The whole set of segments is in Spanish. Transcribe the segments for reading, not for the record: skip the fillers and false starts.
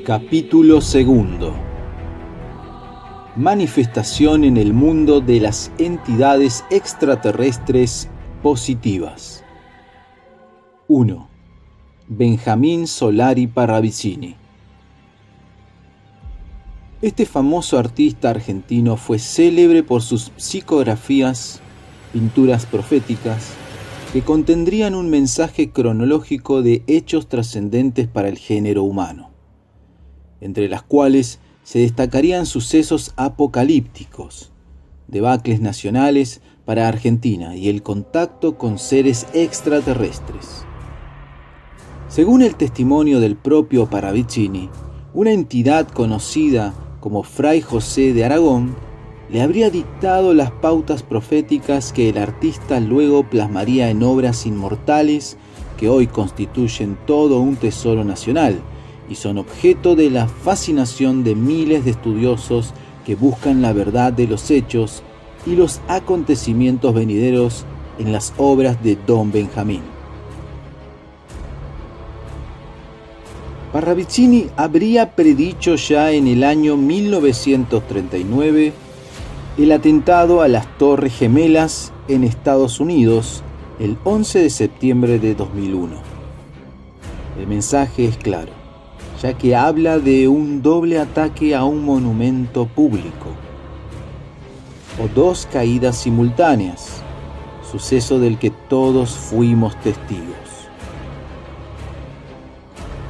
Capítulo 2. Manifestación en el mundo de las entidades extraterrestres positivas. 1. Benjamín Solari Parravicini. Este famoso artista argentino fue célebre por sus psicografías, pinturas proféticas, que contendrían un mensaje cronológico de hechos trascendentes para el género humano, entre las cuales se destacarían sucesos apocalípticos, debacles nacionales para Argentina y el contacto con seres extraterrestres. Según el testimonio del propio Parravicini, una entidad conocida como Fray José de Aragón le habría dictado las pautas proféticas que el artista luego plasmaría en obras inmortales que hoy constituyen todo un tesoro nacional y son objeto de la fascinación de miles de estudiosos que buscan la verdad de los hechos y los acontecimientos venideros en las obras de Don Benjamín. Parravicini habría predicho ya en el año 1939 el atentado a las Torres Gemelas en Estados Unidos el 11 de septiembre de 2001. El mensaje es claro, ya que habla de un doble ataque a un monumento público, o dos caídas simultáneas, suceso del que todos fuimos testigos.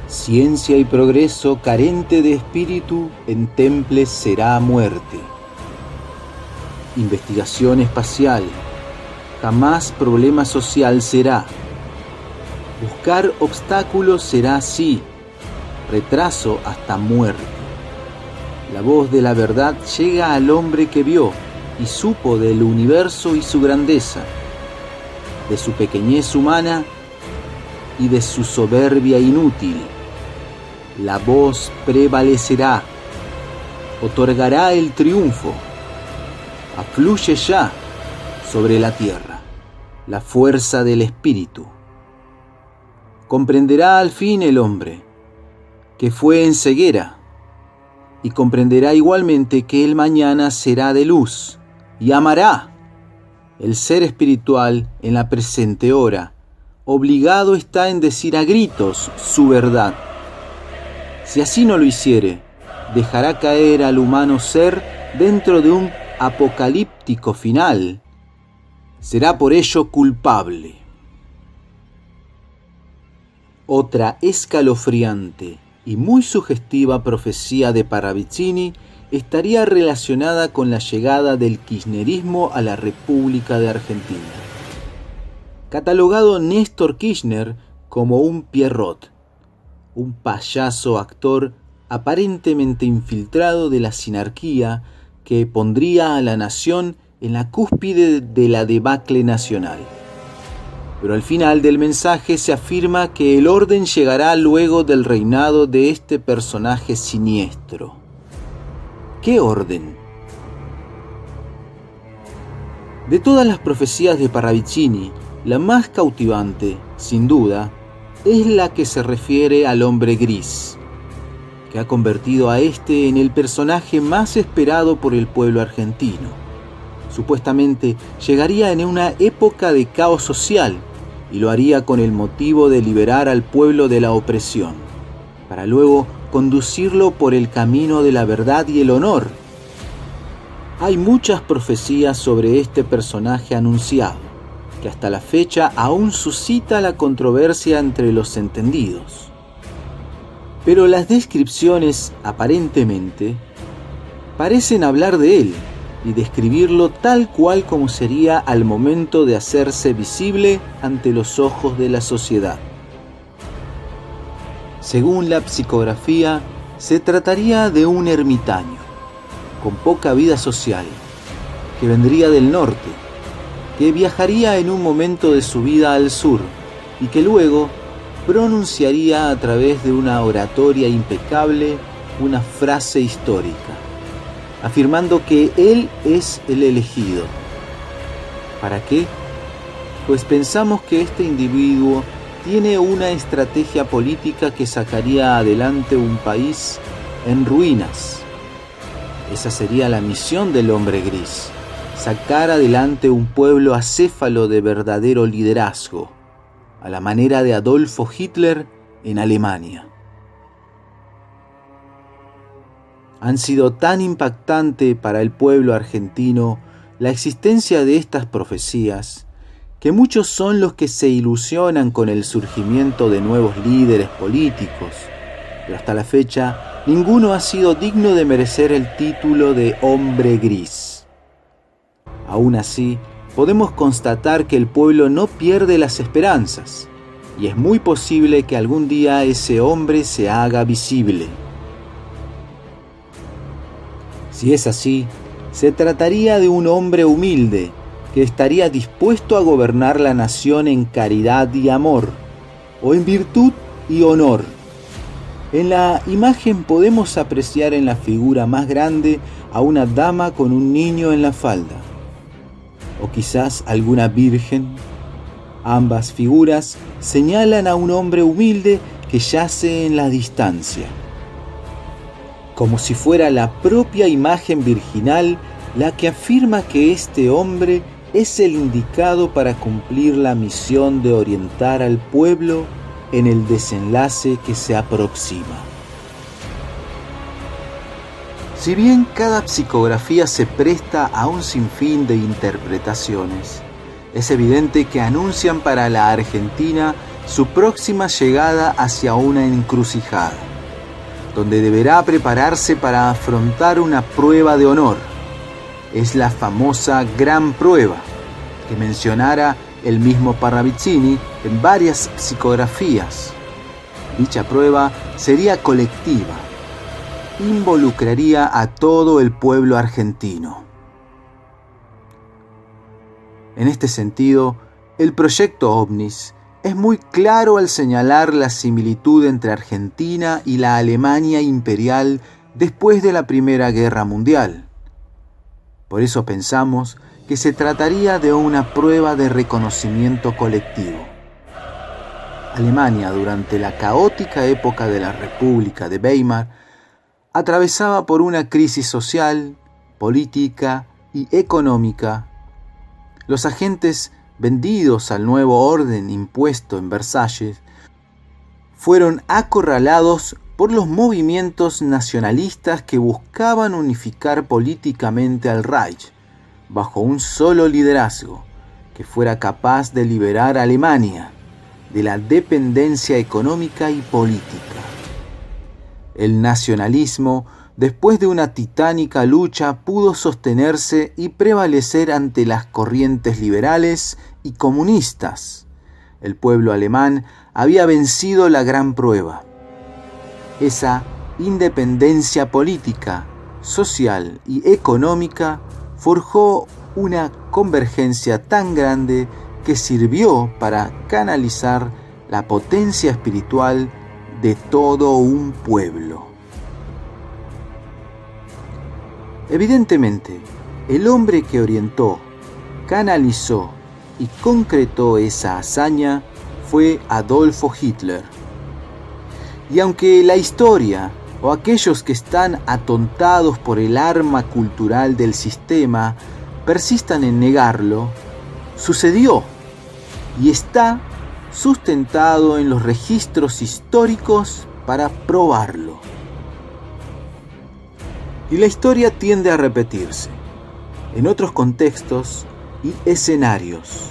Ciencia y progreso carente de espíritu en temples será muerte. Investigación espacial, jamás problema social será. Buscar obstáculos será sí, retraso hasta muerte. La voz de la verdad llega al hombre que vio y supo del universo y su grandeza, de su pequeñez humana y de su soberbia inútil. La voz prevalecerá, otorgará el triunfo. Afluye ya sobre la tierra la fuerza del espíritu. Comprenderá al fin el hombre que fue en ceguera, y comprenderá igualmente que el mañana será de luz, y amará. El ser espiritual en la presente hora obligado está en decir a gritos su verdad. Si así no lo hiciere, dejará caer al humano ser dentro de un apocalíptico final. Será por ello culpable. Otra escalofriante y muy sugestiva profecía de Parravicini estaría relacionada con la llegada del kirchnerismo a la República de Argentina. Catalogado Néstor Kirchner como un Pierrot, un payaso actor aparentemente infiltrado de la sinarquía que pondría a la nación en la cúspide de la debacle nacional. Pero al final del mensaje se afirma que el orden llegará luego del reinado de este personaje siniestro. ¿Qué orden? De todas las profecías de Parravicini, la más cautivante, sin duda, es la que se refiere al hombre gris, que ha convertido a este en el personaje más esperado por el pueblo argentino. Supuestamente llegaría en una época de caos social y lo haría con el motivo de liberar al pueblo de la opresión, para luego conducirlo por el camino de la verdad y el honor. Hay muchas profecías sobre este personaje anunciado, que hasta la fecha aún suscita la controversia entre los entendidos. Pero las descripciones, aparentemente, parecen hablar de él y describirlo tal cual como sería al momento de hacerse visible ante los ojos de la sociedad. Según la psicografía, se trataría de un ermitaño, con poca vida social, que vendría del norte, que viajaría en un momento de su vida al sur y que luego pronunciaría a través de una oratoria impecable una frase histórica, afirmando que él es el elegido. ¿Para qué? Pues pensamos que este individuo tiene una estrategia política que sacaría adelante un país en ruinas. Esa sería la misión del hombre gris: sacar adelante un pueblo acéfalo de verdadero liderazgo, a la manera de Adolfo Hitler en Alemania. Han sido tan impactante para el pueblo argentino la existencia de estas profecías, que muchos son los que se ilusionan con el surgimiento de nuevos líderes políticos, pero hasta la fecha ninguno ha sido digno de merecer el título de hombre gris. Aún así, podemos constatar que el pueblo no pierde las esperanzas, y es muy posible que algún día ese hombre se haga visible. Si es así, se trataría de un hombre humilde que estaría dispuesto a gobernar la nación en caridad y amor, o en virtud y honor. En la imagen podemos apreciar en la figura más grande a una dama con un niño en la falda, o quizás alguna virgen. Ambas figuras señalan a un hombre humilde que yace en la distancia, como si fuera la propia imagen virginal la que afirma que este hombre es el indicado para cumplir la misión de orientar al pueblo en el desenlace que se aproxima. Si bien cada psicografía se presta a un sinfín de interpretaciones, es evidente que anuncian para la Argentina su próxima llegada hacia una encrucijada, donde deberá prepararse para afrontar una prueba de honor. Es la famosa Gran Prueba, que mencionara el mismo Parravicini en varias psicografías. Dicha prueba sería colectiva, involucraría a todo el pueblo argentino. En este sentido, el proyecto OVNIS es muy claro al señalar la similitud entre Argentina y la Alemania imperial después de la Primera Guerra Mundial. Por eso pensamos que se trataría de una prueba de reconocimiento colectivo. Alemania, durante la caótica época de la República de Weimar, atravesaba por una crisis social, política y económica. Los agentes vendidos al nuevo orden impuesto en Versalles fueron acorralados por los movimientos nacionalistas que buscaban unificar políticamente al Reich bajo un solo liderazgo que fuera capaz de liberar a Alemania de la dependencia económica y política. El nacionalismo, después de una titánica lucha, pudo sostenerse y prevalecer ante las corrientes liberales y comunistas. El pueblo alemán había vencido la gran prueba. Esa independencia política, social y económica forjó una convergencia tan grande que sirvió para canalizar la potencia espiritual de todo un pueblo. Evidentemente, el hombre que orientó, canalizó y concretó esa hazaña fue Adolfo Hitler. Y aunque la historia o aquellos que están atontados por el arma cultural del sistema persistan en negarlo, sucedió y está sustentado en los registros históricos para probarlo. Y la historia tiende a repetirse en otros contextos y escenarios.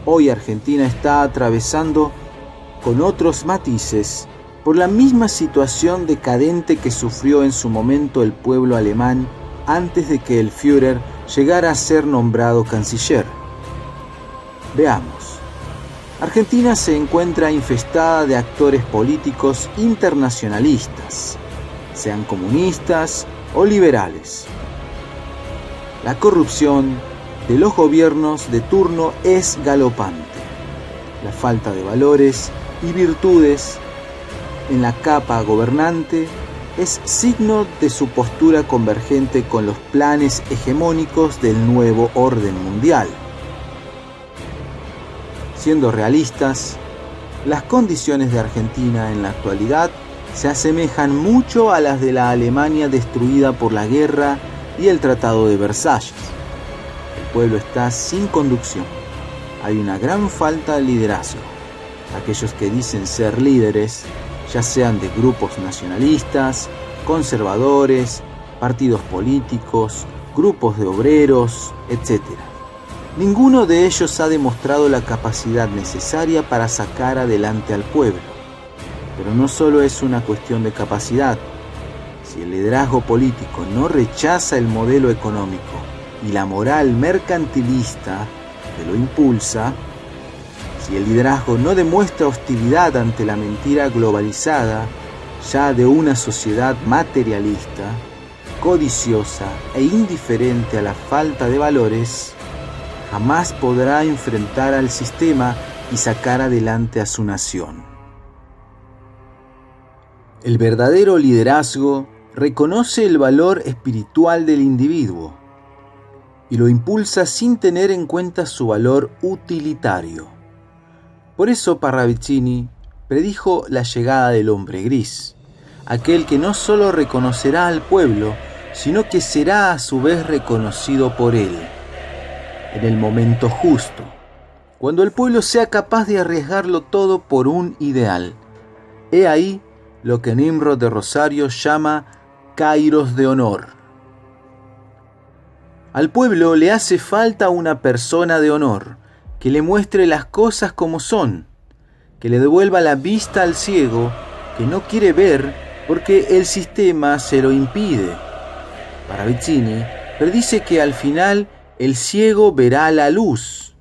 Hoy Argentina está atravesando con otros matices por la misma situación decadente que sufrió en su momento el pueblo alemán antes de que el Führer llegara a ser nombrado canciller. Veamos. Argentina se encuentra infestada de actores políticos internacionalistas, sean comunistas o liberales. La corrupción de los gobiernos de turno es galopante. La falta de valores y virtudes en la capa gobernante es signo de su postura convergente con los planes hegemónicos del nuevo orden mundial. Siendo realistas, Las condiciones de Argentina en la actualidad se asemejan mucho a las de la Alemania destruida por la guerra y el Tratado de Versalles. El pueblo está sin conducción. Hay una gran falta de liderazgo. Aquellos que dicen ser líderes, ya sean de grupos nacionalistas, conservadores, partidos políticos, grupos de obreros, etc. Ninguno de ellos ha demostrado la capacidad necesaria para sacar adelante al pueblo. Pero no solo es una cuestión de capacidad. Si el liderazgo político no rechaza el modelo económico y la moral mercantilista que lo impulsa, si el liderazgo no demuestra hostilidad ante la mentira globalizada ya de una sociedad materialista, codiciosa e indiferente a la falta de valores, jamás podrá enfrentar al sistema y sacar adelante a su nación. El verdadero liderazgo reconoce el valor espiritual del individuo y lo impulsa sin tener en cuenta su valor utilitario. Por eso Parravicini predijo la llegada del hombre gris, aquel que no solo reconocerá al pueblo, sino que será a su vez reconocido por él, en el momento justo, cuando el pueblo sea capaz de arriesgarlo todo por un ideal. He ahí lo que Nimrod de Rosario llama kairos de honor. Al pueblo le hace falta una persona de honor, que le muestre las cosas como son, que le devuelva la vista al ciego, que no quiere ver porque el sistema se lo impide. Parravicini predice que al final el ciego verá la luz.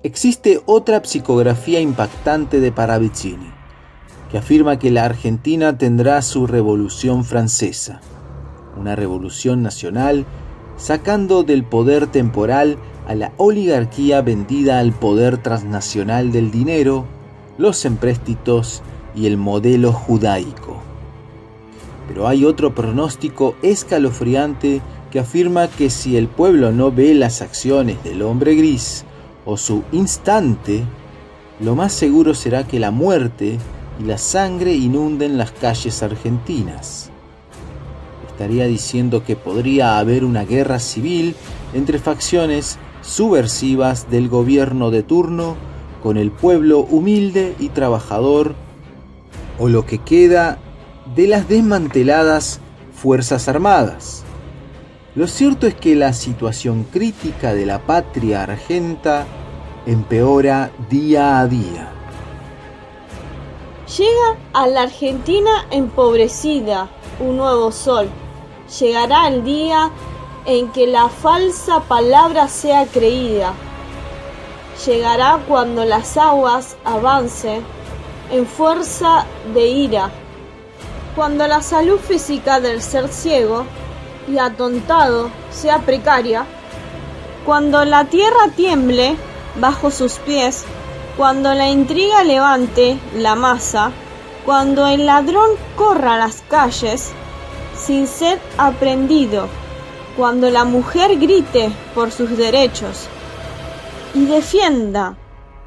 Existe otra psicografía impactante de Parravicini, que afirma que la Argentina tendrá su revolución francesa, una revolución nacional sacando del poder temporal a la oligarquía vendida al poder transnacional del dinero, los empréstitos y el modelo judaico. Pero hay otro pronóstico escalofriante que afirma que si el pueblo no ve las acciones del hombre gris o su instante, lo más seguro será que la muerte y la sangre inunden las calles argentinas. Estaría diciendo que podría haber una guerra civil entre facciones subversivas del gobierno de turno con el pueblo humilde y trabajador, o lo que queda de las desmanteladas Fuerzas Armadas. Lo cierto es que la situación crítica de la patria argenta empeora día a día. Llega a la Argentina empobrecida un nuevo sol. Llegará el día en que la falsa palabra sea creída. Llegará cuando las aguas avancen en fuerza de ira. Cuando la salud física del ser ciego y atontado sea precaria. Cuando la tierra tiemble bajo sus pies. Cuando la intriga levante la masa, cuando el ladrón corra las calles sin ser aprendido, cuando la mujer grite por sus derechos y defienda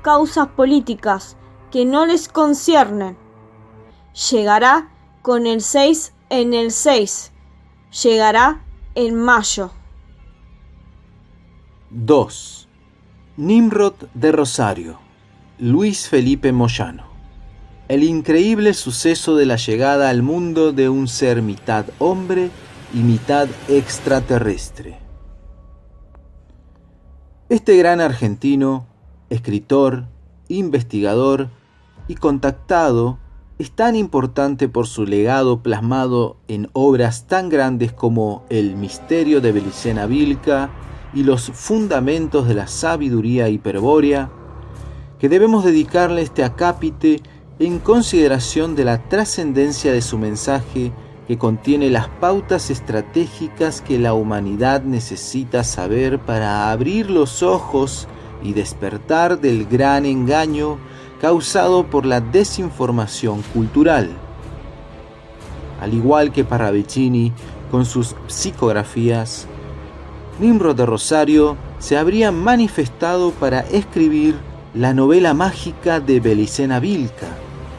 causas políticas que no les conciernen, llegará con el 6 en el 6, llegará en mayo. 2. Nimrod de Rosario. Luis Felipe Moyano. El increíble suceso de la llegada al mundo de un ser mitad hombre y mitad extraterrestre. Este gran argentino, escritor, investigador y contactado, es tan importante por su legado plasmado en obras tan grandes como El misterio de Belicena Vilca y Los fundamentos de la sabiduría hiperbórea, que debemos dedicarle este acápite en consideración de la trascendencia de su mensaje, que contiene las pautas estratégicas que la humanidad necesita saber para abrir los ojos y despertar del gran engaño causado por la desinformación cultural. Al igual que Parravicini con sus psicografías, Nimrod de Rosario se habría manifestado para escribir la novela mágica de Belicena Vilca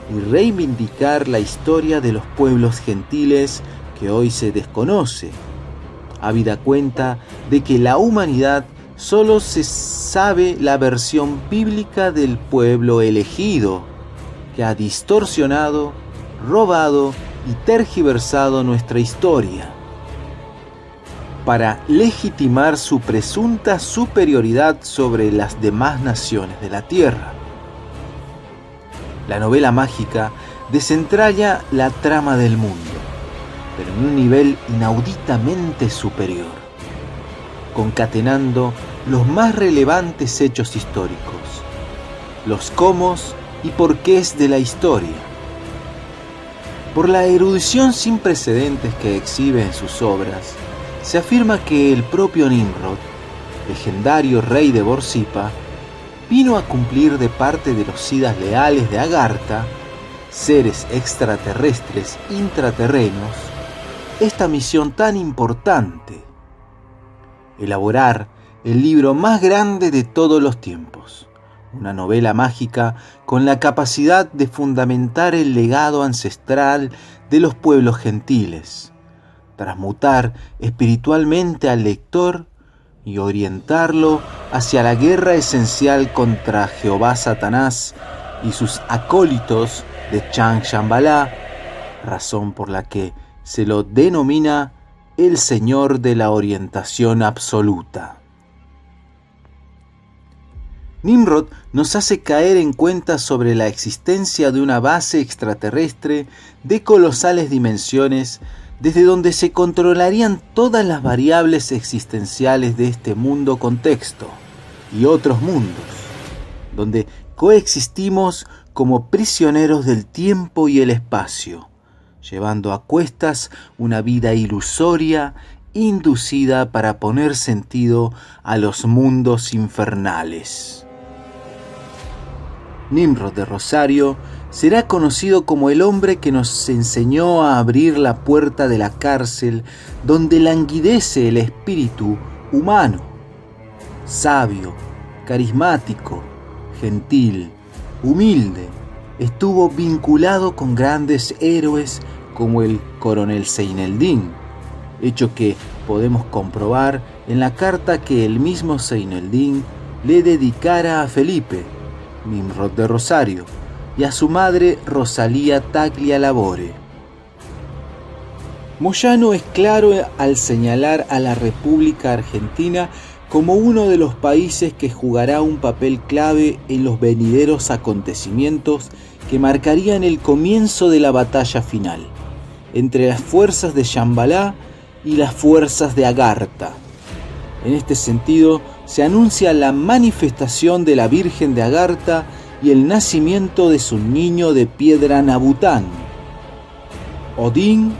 y reivindicar la historia de los pueblos gentiles que hoy se desconoce, habida cuenta de que la humanidad solo se sabe la versión bíblica del pueblo elegido, que ha distorsionado, robado y tergiversado nuestra historia para legitimar su presunta superioridad sobre las demás naciones de la tierra. La novela mágica desentraña la trama del mundo, pero en un nivel inauditamente superior, concatenando los más relevantes hechos históricos, los cómo y porqués de la historia. Por la erudición sin precedentes que exhibe en sus obras, se afirma que el propio Nimrod, legendario rey de Borsippa, vino a cumplir de parte de los Sidas leales de Agartha, seres extraterrestres intraterrenos, esta misión tan importante: elaborar el libro más grande de todos los tiempos, una novela mágica con la capacidad de fundamentar el legado ancestral de los pueblos gentiles, transmutar espiritualmente al lector y orientarlo hacia la guerra esencial contra Jehová Satanás y sus acólitos de Chang Shambhala, razón por la que se lo denomina el Señor de la Orientación Absoluta. Nimrod nos hace caer en cuenta sobre la existencia de una base extraterrestre de colosales dimensiones, desde donde se controlarían todas las variables existenciales de este mundo contexto y otros mundos, donde coexistimos como prisioneros del tiempo y el espacio, llevando a cuestas una vida ilusoria inducida para poner sentido a los mundos infernales. Nimrod de Rosario será conocido como el hombre que nos enseñó a abrir la puerta de la cárcel donde languidece el espíritu humano. Sabio, carismático, gentil, humilde, estuvo vinculado con grandes héroes como el coronel Seineldin, hecho que podemos comprobar en la carta que el mismo Seineldin le dedicara a Felipe, Nimrod de Rosario, y a su madre Rosalía Taglialavore. Moyano es claro al señalar a la República Argentina como uno de los países que jugará un papel clave en los venideros acontecimientos que marcarían el comienzo de la batalla final entre las fuerzas de Shambhala y las fuerzas de Agartha. En este sentido, se anuncia la manifestación de la Virgen de Agartha y el nacimiento de su niño de piedra Nabután, Odín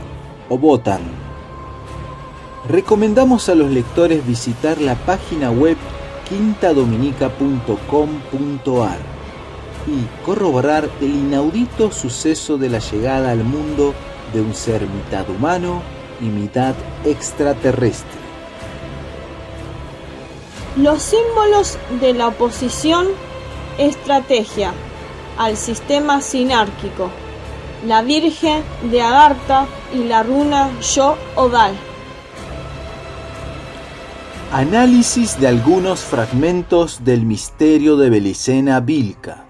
o Botán. Recomendamos a los lectores visitar la página web quintadominica.com.ar y corroborar el inaudito suceso de la llegada al mundo de un ser mitad humano y mitad extraterrestre. Los símbolos de la oposición estrategia al sistema sinárquico, la Virgen de Agartha y la runa Yo-Odal. Análisis de algunos fragmentos del misterio de Belicena Vilca.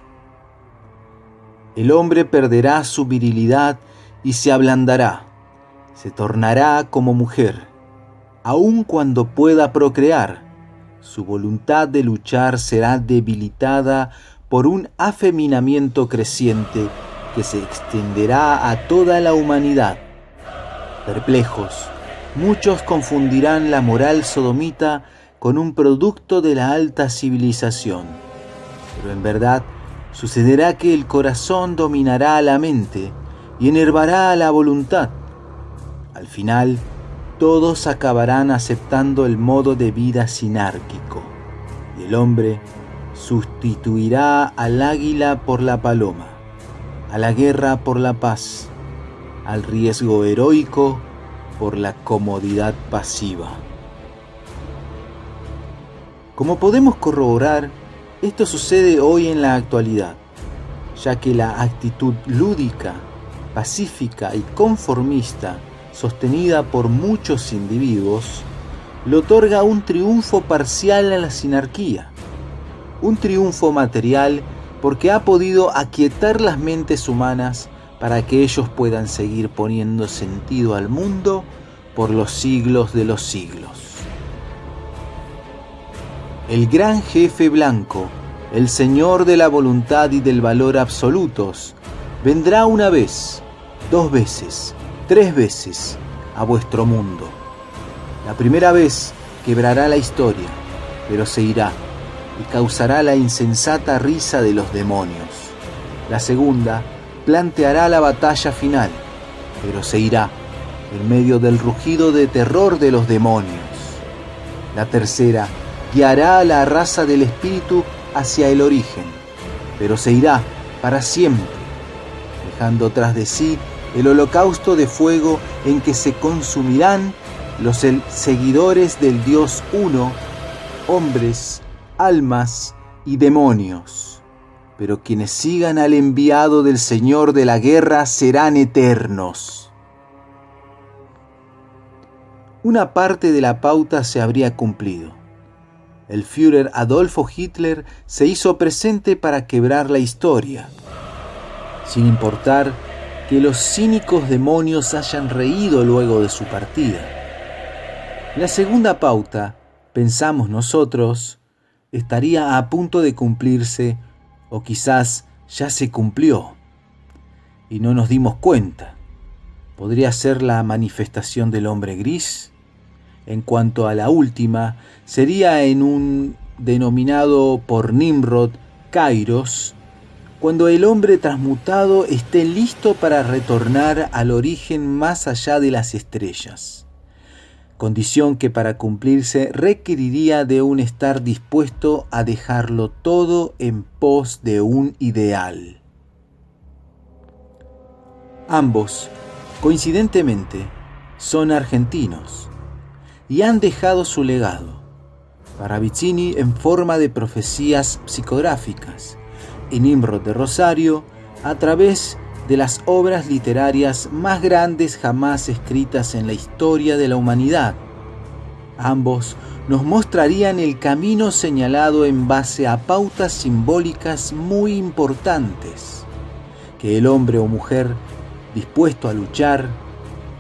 El hombre perderá su virilidad y se ablandará, se tornará como mujer, aun cuando pueda procrear. Su voluntad de luchar será debilitada por un afeminamiento creciente que se extenderá a toda la humanidad. Perplejos, muchos confundirán la moral sodomita con un producto de la alta civilización, pero en verdad sucederá que el corazón dominará a la mente y enervará a la voluntad. Al final, todos acabarán aceptando el modo de vida sinárquico, y el hombre sustituirá al águila por la paloma, a la guerra por la paz, al riesgo heroico por la comodidad pasiva. Como podemos corroborar, Esto sucede hoy en la actualidad, ya que la actitud lúdica, pacífica y conformista sostenida por muchos individuos le otorga un triunfo parcial a la sinarquía, un triunfo material porque ha podido aquietar las mentes humanas para que ellos puedan seguir poniendo sentido al mundo por los siglos de los siglos. El gran jefe blanco, el señor de la voluntad y del valor absolutos, vendrá una vez, 2 veces, 3 veces a vuestro mundo. La primera vez quebrará la historia, pero se irá y causará la insensata risa de los demonios. La segunda planteará la batalla final, pero se irá en medio del rugido de terror de los demonios. La tercera guiará a la raza del espíritu hacia el origen, pero se irá para siempre, dejando tras de sí el holocausto de fuego en que se consumirán los seguidores del Dios uno, hombres, almas y demonios. Pero quienes sigan al enviado del Señor de la guerra serán eternos. Una parte de la pauta se habría cumplido. El Führer Adolfo Hitler se hizo presente para quebrar la historia, sin importar que los cínicos demonios hayan reído luego de su partida. La segunda pauta, pensamos nosotros, estaría a punto de cumplirse, o quizás ya se cumplió, y no nos dimos cuenta. ¿Podría ser la manifestación del hombre gris? En cuanto a la última, sería en un denominado por Nimrod Kairos, cuando el hombre transmutado esté listo para retornar al origen más allá de las estrellas, condición que para cumplirse requeriría de un estar dispuesto a dejarlo todo en pos de un ideal. Ambos, coincidentemente, son argentinos y han dejado su legado, Parravicini en forma de profecías psicográficas y Nimrod de Rosario a través de las obras literarias más grandes jamás escritas en la historia de la humanidad. Ambos nos mostrarían el camino señalado en base a pautas simbólicas muy importantes, que el hombre o mujer dispuesto a luchar,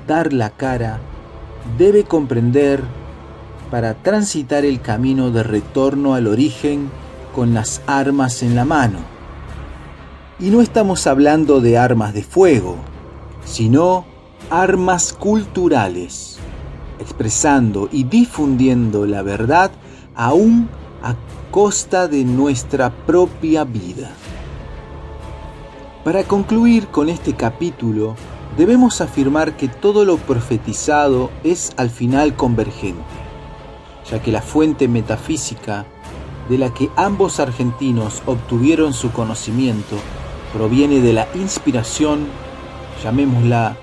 dar la cara, debe comprender para transitar el camino de retorno al origen con las armas en la mano. Y no estamos hablando de armas de fuego, sino armas culturales, expresando y difundiendo la verdad aún a costa de nuestra propia vida. Para concluir con este capítulo, debemos afirmar que todo lo profetizado es al final convergente, ya que la fuente metafísica de la que ambos argentinos obtuvieron su conocimiento proviene de la inspiración, llamémosla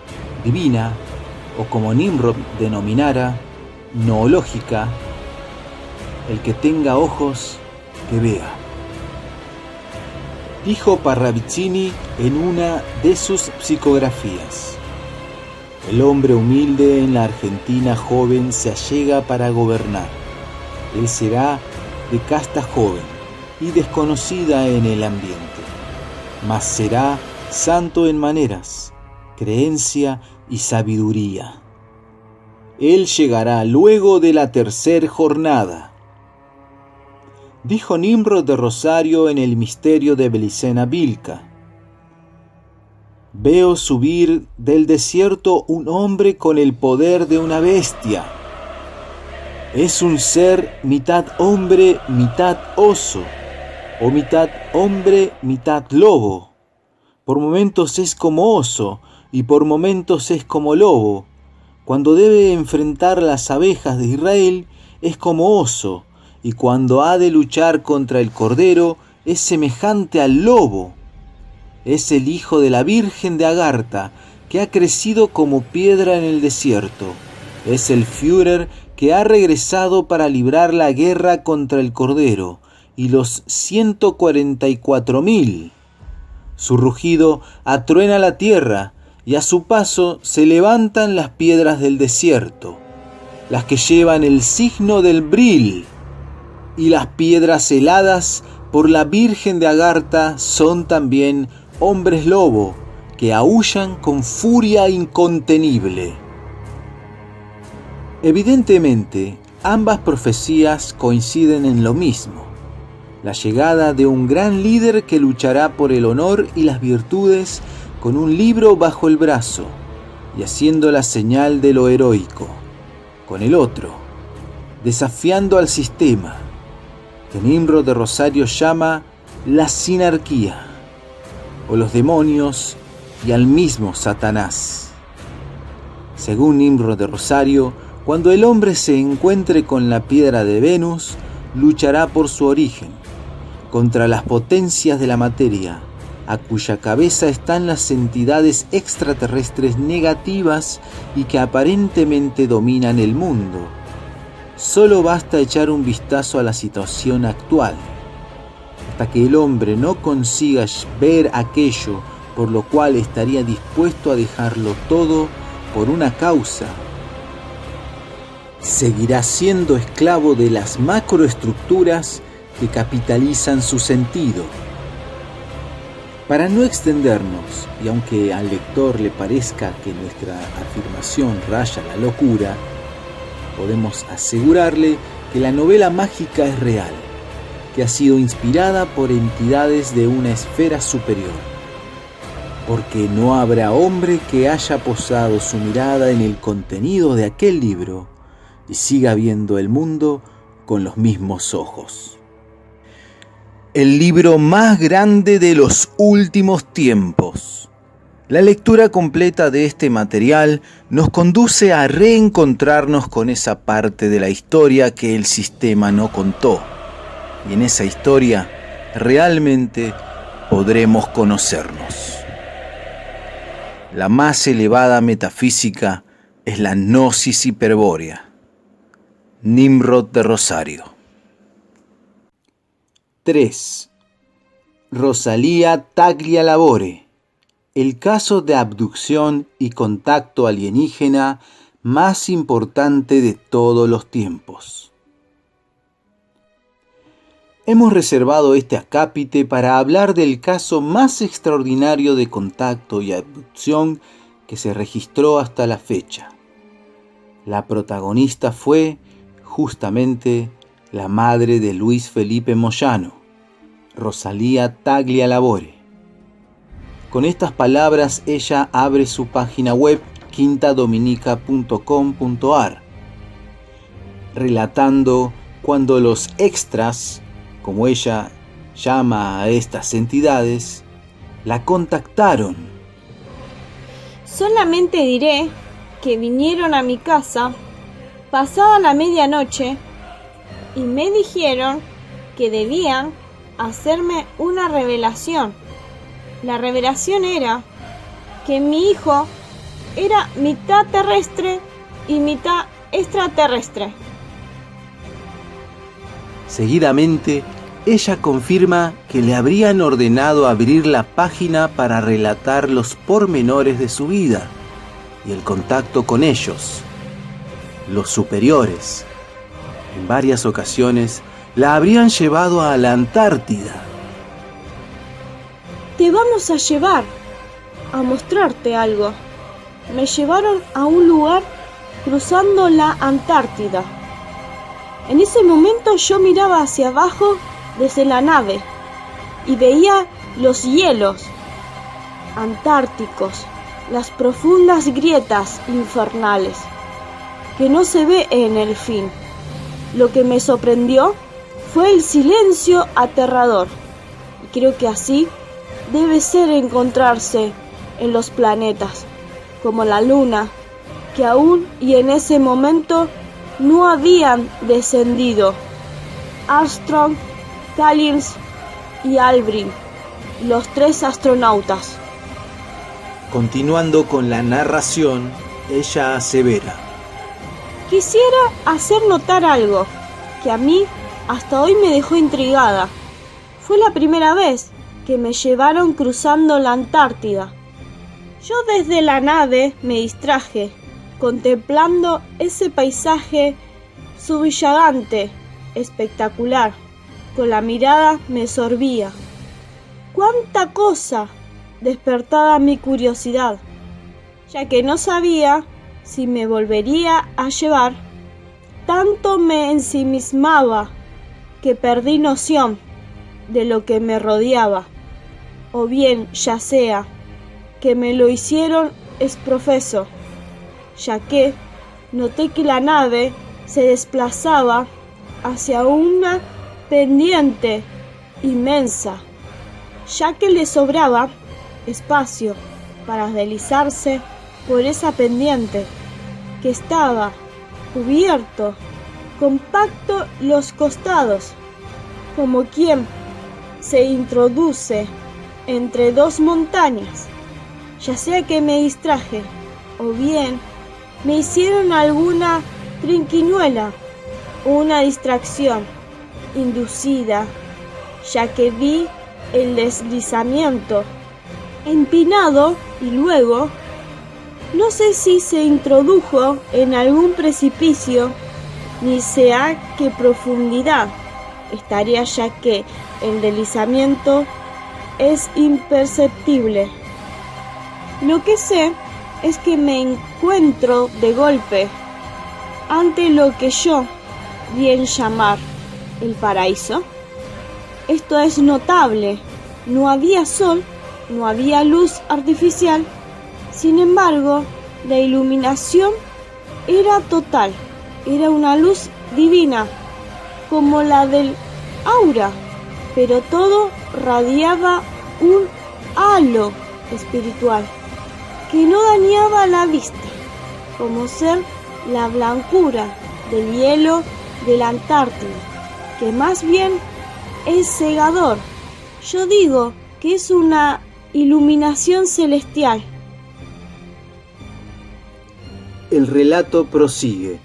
divina, o como Nimrod denominara, noológica. El que tenga ojos, que vea. Dijo Parravicini en una de sus psicografías: el hombre humilde en la Argentina joven se allega para gobernar. Él será de casta joven y desconocida en el ambiente, mas será santo en maneras, creencia y sabiduría. Él llegará luego de la tercer jornada. Dijo Nimrod de Rosario en el misterio de Belicena Vilca: veo subir del desierto un hombre con el poder de una bestia. Es un ser mitad hombre, mitad oso, o mitad hombre, mitad lobo. Por momentos es como oso y por momentos es como lobo. Cuando debe enfrentar las abejas de Israel es como oso, y cuando ha de luchar contra el cordero es semejante al lobo. Es el hijo de la Virgen de Agartha, que ha crecido como piedra en el desierto. Es el Führer que ha regresado para librar la guerra contra el cordero, y los 144.000. Su rugido atruena la tierra, y a su paso se levantan las piedras del desierto, las que llevan el signo del Bril, y las piedras heladas por la Virgen de Agartha son también hombres lobo que aúllan con furia incontenible. Evidentemente, ambas profecías coinciden en lo mismo: la llegada de un gran líder que luchará por el honor y las virtudes con un libro bajo el brazo y haciendo la señal de lo heroico, con el otro, desafiando al sistema, que Nimrod de Rosario llama la sinarquía, o los demonios y al mismo Satanás. Según Nimrod de Rosario, cuando el hombre se encuentre con la piedra de Venus, luchará por su origen, contra las potencias de la materia, a cuya cabeza están las entidades extraterrestres negativas y que aparentemente dominan el mundo. Solo basta echar un vistazo a la situación actual. Hasta que el hombre no consiga ver aquello por lo cual estaría dispuesto a dejarlo todo por una causa, seguirá siendo esclavo de las macroestructuras que capitalizan su sentido. Para no extendernos, y aunque al lector le parezca que nuestra afirmación raya la locura, podemos asegurarle que la novela mágica es real, que ha sido inspirada por entidades de una esfera superior, porque no habrá hombre que haya posado su mirada en el contenido de aquel libro y siga viendo el mundo con los mismos ojos. El libro más grande de los últimos tiempos. La lectura completa de este material nos conduce a reencontrarnos con esa parte de la historia que el sistema no contó. Y en esa historia realmente podremos conocernos. La más elevada metafísica es la gnosis hiperbórea. Nimrod de Rosario. 3. Rosalía Taglialavore, el caso de abducción y contacto alienígena más importante de todos los tiempos. Hemos reservado este acápite para hablar del caso más extraordinario de contacto y abducción que se registró hasta la fecha. La protagonista fue, justamente, la madre de Luis Felipe Moyano, Rosalía Taglialavore. Con estas palabras ella abre su página web quintadominica.com.ar, relatando cuando los extras, como ella llama a estas entidades, la contactaron. Solamente diré que vinieron a mi casa pasada la medianoche y me dijeron que debían hacerme una revelación. La revelación era que mi hijo era mitad terrestre y mitad extraterrestre. Seguidamente, ella confirma que le habrían ordenado abrir la página para relatar los pormenores de su vida y el contacto con ellos, los superiores. En varias ocasiones la habrían llevado a la Antártida. Te vamos a llevar a mostrarte algo. Me llevaron a un lugar cruzando la Antártida. En ese momento yo miraba hacia abajo desde la nave y veía los hielos antárticos, las profundas grietas infernales que no se ve en el fin. Lo que me sorprendió fue el silencio aterrador, y creo que así debe ser encontrarse en los planetas, como la Luna, que aún y en ese momento no habían descendido. Armstrong, Collins y Aldrin, los 3 astronautas. Continuando con la narración, ella asevera: Quisiera hacer notar algo que a mí hasta hoy me dejó intrigada. Fue la primera vez que me llevaron cruzando la Antártida. Yo desde la nave me distraje, contemplando ese paisaje subillagante, espectacular. Con la mirada me sorbía. ¡Cuánta cosa! Despertada mi curiosidad, ya que no sabía si me volvería a llevar. Tanto me ensimismaba que perdí noción de lo que me rodeaba, o bien ya sea que me lo hicieron exprofeso, ya que noté que la nave se desplazaba hacia una pendiente inmensa, ya que le sobraba espacio para deslizarse por esa pendiente que estaba cubierto, compacto los costados, como quien se introduce entre dos montañas. Ya sea que me distraje o bien me hicieron alguna trinquiñuela o una distracción inducida, ya que vi el deslizamiento empinado y luego no sé si se introdujo en algún precipicio ni sé a qué profundidad estaría, ya que el deslizamiento es imperceptible. Lo que sé es que me encuentro de golpe ante lo que yo di en llamar el paraíso. Esto es notable. No había sol, no había luz artificial. Sin embargo, la iluminación era total. Era una luz divina, como la del aura, pero todo radiaba un halo espiritual que no dañaba la vista, como ser la blancura del hielo de la Antártida, que más bien es cegador. Yo digo que es una iluminación celestial. El relato prosigue.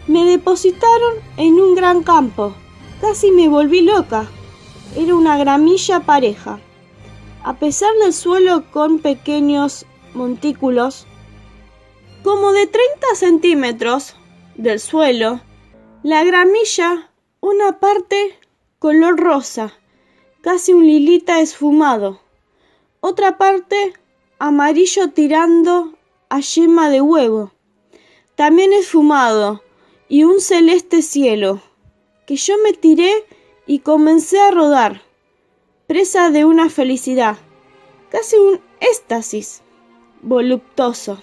Me depositaron en un gran campo. Casi me volví loca. Era una gramilla pareja. A pesar del suelo con pequeños montículos, como de 30 centímetros del suelo, la gramilla, una parte color rosa, casi un lilita esfumado, otra parte amarillo tirando a yema de huevo, también esfumado, y un celeste cielo, que yo me tiré y comencé a rodar, presa de una felicidad, casi un éxtasis voluptuoso,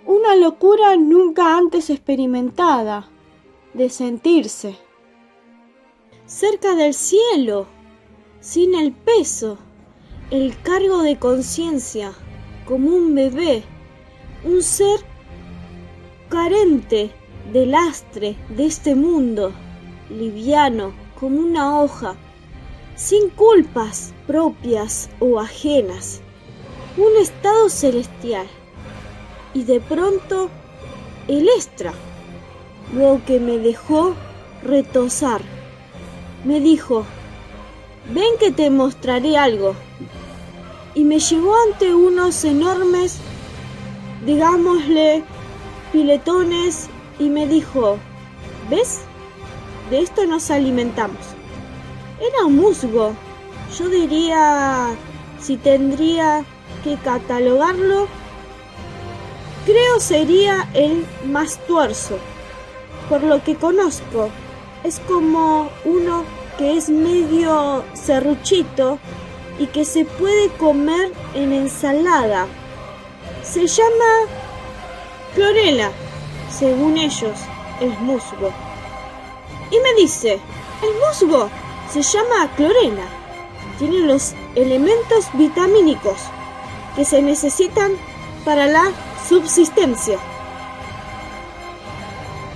una locura nunca antes experimentada de sentirse cerca del cielo, sin el peso, el cargo de conciencia, como un bebé, un ser carente del lastre de este mundo, liviano como una hoja, sin culpas propias o ajenas, un estado celestial. Y de pronto el extra, luego que me dejó retozar, me dijo: ven que te mostraré algo. Y me llevó ante unos enormes, digámosle, piletones y me dijo: ¿ves? De esto nos alimentamos. Era un musgo. Yo diría, si tendría que catalogarlo, creo sería el más tuerzo. Por lo que conozco, es como uno que es medio serruchito y que se puede comer en ensalada. Se llama clorela, según ellos, el musgo. Y me dice: el musgo se llama clorela. Tiene los elementos vitamínicos que se necesitan para la subsistencia.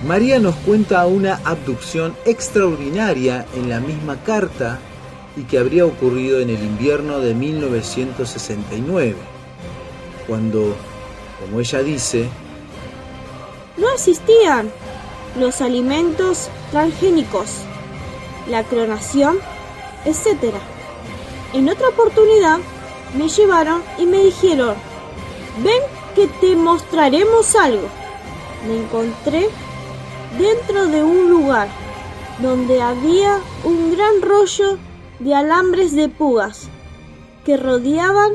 María nos cuenta una abducción extraordinaria en la misma carta y que habría ocurrido en el invierno de 1969, cuando, como ella dice, no existían los alimentos transgénicos, la clonación, etc. En otra oportunidad me llevaron y me dijeron: ven que te mostraremos algo. Me encontré dentro de un lugar donde había un gran rollo de alambres de púas que rodeaban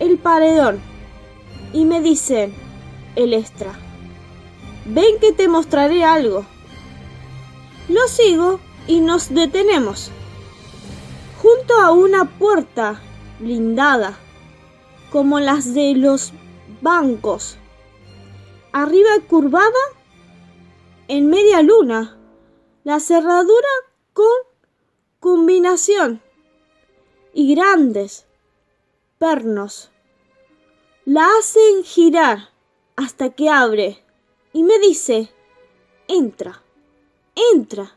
el paredón, y me dicen: el extra, ven que te mostraré algo. Lo sigo y nos detenemos junto a una puerta blindada como las de los bancos, arriba curvada en media luna, la cerradura con combinación y grandes pernos la hacen girar hasta que abre y me dice: entra, entra.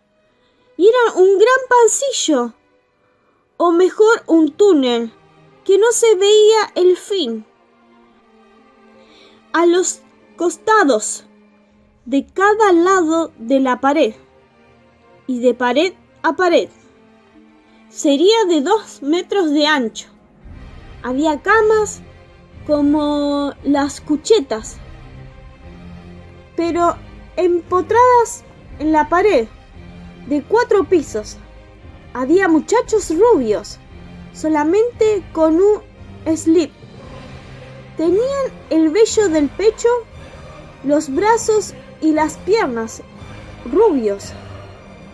Y era un gran pasillo, o mejor un túnel, que no se veía el fin. A los costados de cada lado de la pared, y de pared a pared, sería de 2 metros de ancho. Había camas como las cuchetas, pero empotradas en la pared, de 4 pisos. Había muchachos rubios, solamente con un slip. Tenían el vello del pecho, los brazos y las piernas rubios,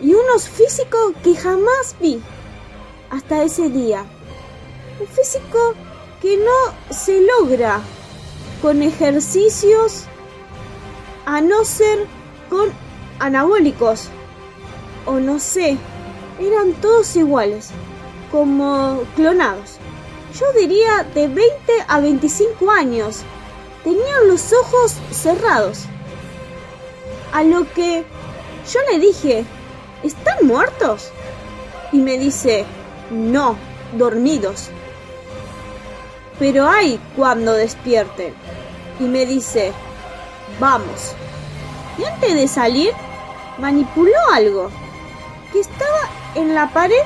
y unos físicos que jamás vi hasta ese día. Un físico que no se logra con ejercicios, a no ser con anabólicos, o no sé, eran todos iguales, como clonados. Yo diría de 20 a 25 años. Tenían los ojos cerrados. A lo que yo le dije: ¿están muertos? Y me dice: no, dormidos. Pero hay cuando despierten. Y me dice: vamos. Y antes de salir, manipuló algo que estaba en la pared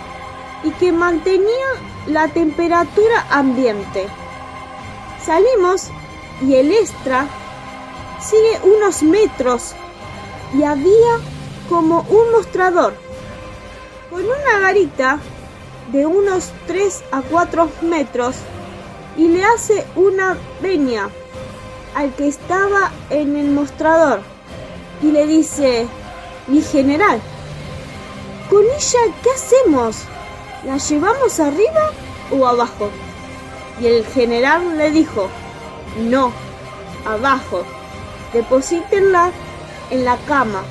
y que mantenía la temperatura ambiente. Salimos y el extra sigue unos metros y había como un mostrador con una varita de unos 3 a 4 metros y le hace una veña al que estaba en el mostrador y le dice: mi general, ¿con ella qué hacemos? ¿La llevamos arriba o abajo? Y el general le dijo: no, abajo. Deposítenla en la cama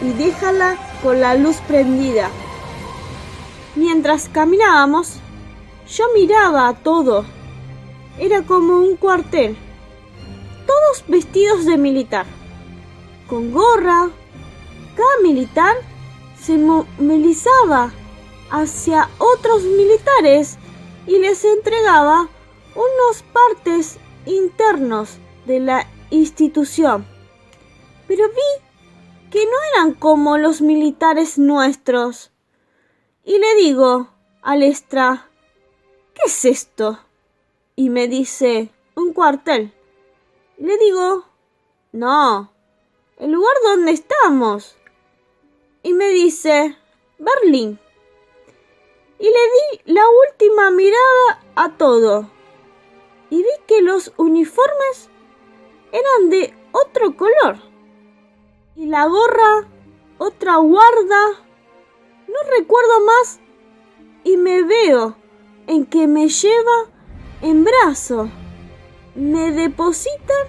y déjala con la luz prendida. Mientras caminábamos, yo miraba todo. Era como un cuartel. Todos vestidos de militar, con gorra. Cada militar se movilizaba hacia otros militares y les entregaba unos partes internos de la institución. Pero vi que no eran como los militares nuestros. Y le digo al extra: ¿qué es esto? Y me dice: un cuartel. Y le digo: no, el lugar donde estamos. Y me dice: Berlín. Y le di la última mirada a todo. Y vi que los uniformes eran de otro color. Y la gorra, otra guarda. No recuerdo más. Y me veo en que me lleva en brazo. Me depositan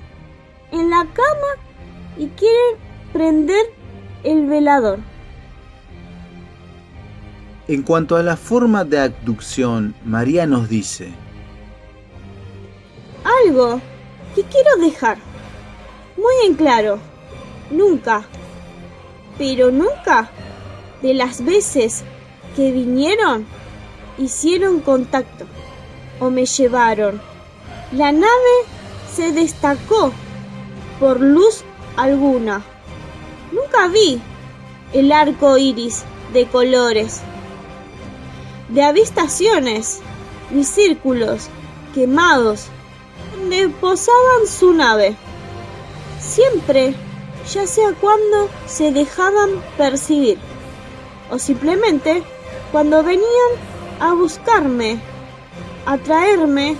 en la cama y quieren prender el velador. En cuanto a la forma de abducción, María nos dice: algo que quiero dejar muy en claro: nunca, pero nunca, de las veces que vinieron, hicieron contacto o me llevaron. La nave se destacó por luz alguna. Nunca vi el arco iris de colores, de avistaciones ni círculos quemados donde posaban su nave. Siempre, ya sea cuando se dejaban percibir o simplemente cuando venían a buscarme, a traerme,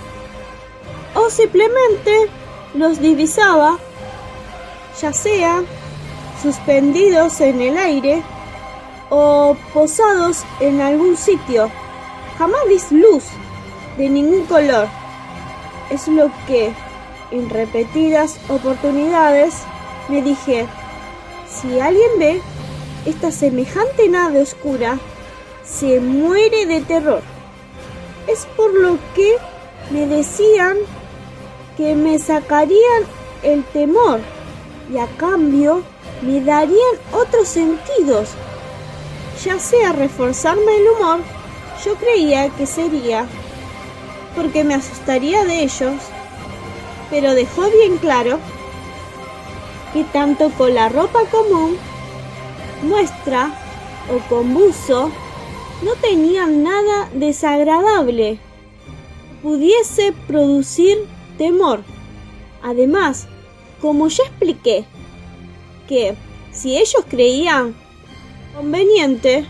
o simplemente los divisaba, ya sea suspendidos en el aire o posados en algún sitio. Jamás vi luz de ningún color. Es lo que en repetidas oportunidades me dije: si alguien ve esta semejante nave oscura, se muere de terror. Es por lo que me decían que me sacarían el temor y a cambio me darían otros sentidos, ya sea reforzarme el humor. Yo creía que sería porque me asustaría de ellos, pero dejó bien claro que tanto con la ropa común, nuestra o con buzo, no tenían nada desagradable pudiese producir temor. Además, como ya expliqué, que si ellos creían conveniente,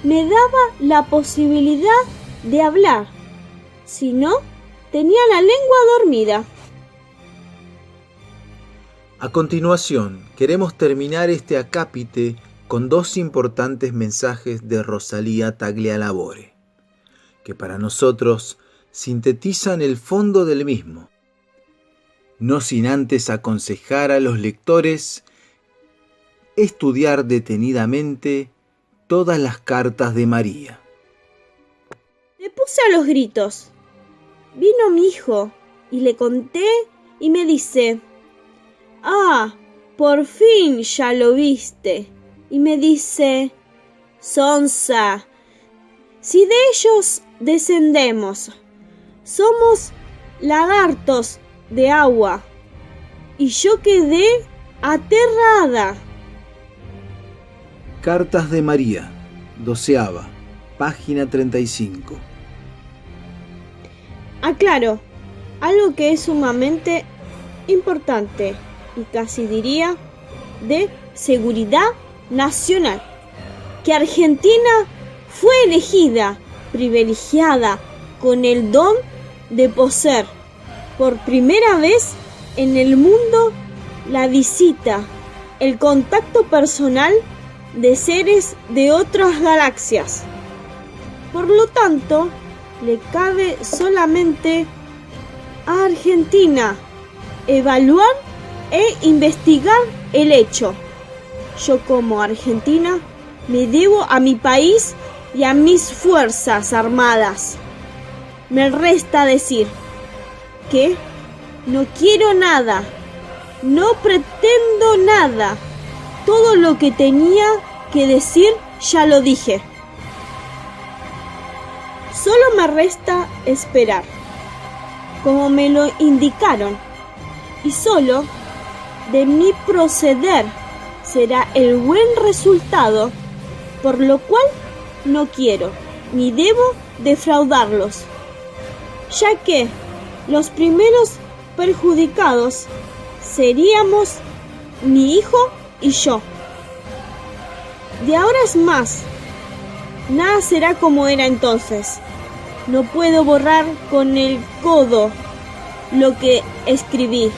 me daba la posibilidad de hablar. Si no, tenía la lengua dormida. A continuación, queremos terminar este acápite con dos importantes mensajes de Rosalía Taglialavore, que para nosotros sintetizan el fondo del mismo, no sin antes aconsejar a los lectores estudiar detenidamente todas las cartas de María. Me puse a los gritos. Vino mi hijo y le conté y me dice: «Ah, por fin ya lo viste». Y me dice: «Sonsa, si de ellos descendemos, somos lagartos de agua». Y yo quedé aterrada. Cartas de María, 12ª, página 35. Aclaro algo que es sumamente importante y casi diría de seguridad nacional: que Argentina fue elegida, privilegiada, con el don de poseer por primera vez en el mundo la visita, el contacto personal de seres de otras galaxias. Por lo tanto, le cabe solamente a Argentina evaluar e investigar el hecho. Yo, como argentina, me debo a mi país y a mis fuerzas armadas. Me resta decir que no quiero nada, no pretendo nada. Todo lo que tenía que decir ya lo dije. Solo me resta esperar, como me lo indicaron, y solo de mi proceder será el buen resultado, por lo cual no quiero ni debo defraudarlos, ya que los primeros perjudicados seríamos mi hijo y yo. De ahora es más, nada será como era entonces. No puedo borrar con el codo lo que escribí,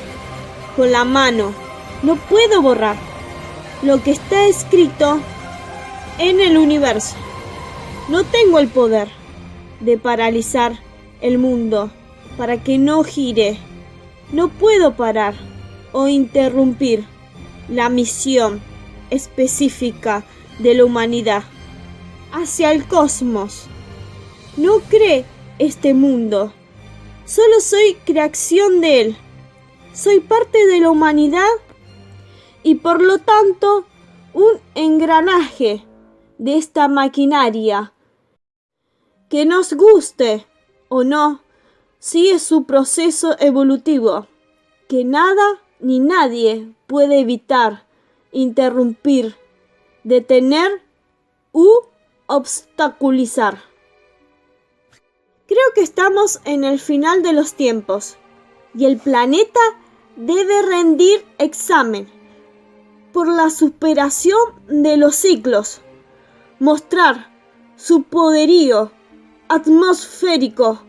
con la mano. No puedo borrar lo que está escrito en el universo. No tengo el poder de paralizar el mundo para que no gire. No puedo parar o interrumpir la misión específica de la humanidad hacia el cosmos. No cree este mundo. Solo soy creación de él. Soy parte de la humanidad y por lo tanto un engranaje de esta maquinaria que, nos guste o no, sigue su proceso evolutivo que nada ni nadie puede evitar interrumpir, detener u obstaculizar. Creo que estamos en el final de los tiempos y el planeta debe rendir examen por la superación de los ciclos, mostrar su poderío atmosférico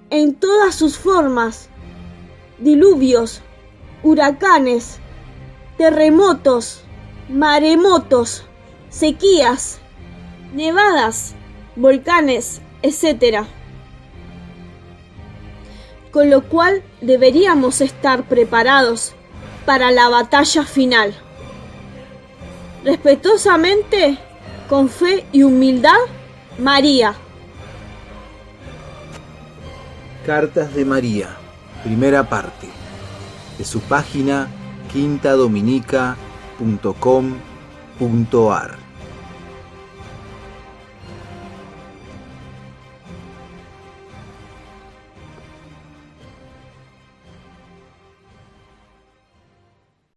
en todas sus formas, diluvios, huracanes, terremotos, maremotos, sequías, nevadas, volcanes, etc. Con lo cual deberíamos estar preparados para la batalla final. Respetuosamente, con fe y humildad, María. Cartas de María, primera parte, de su página quintadominica.com.ar.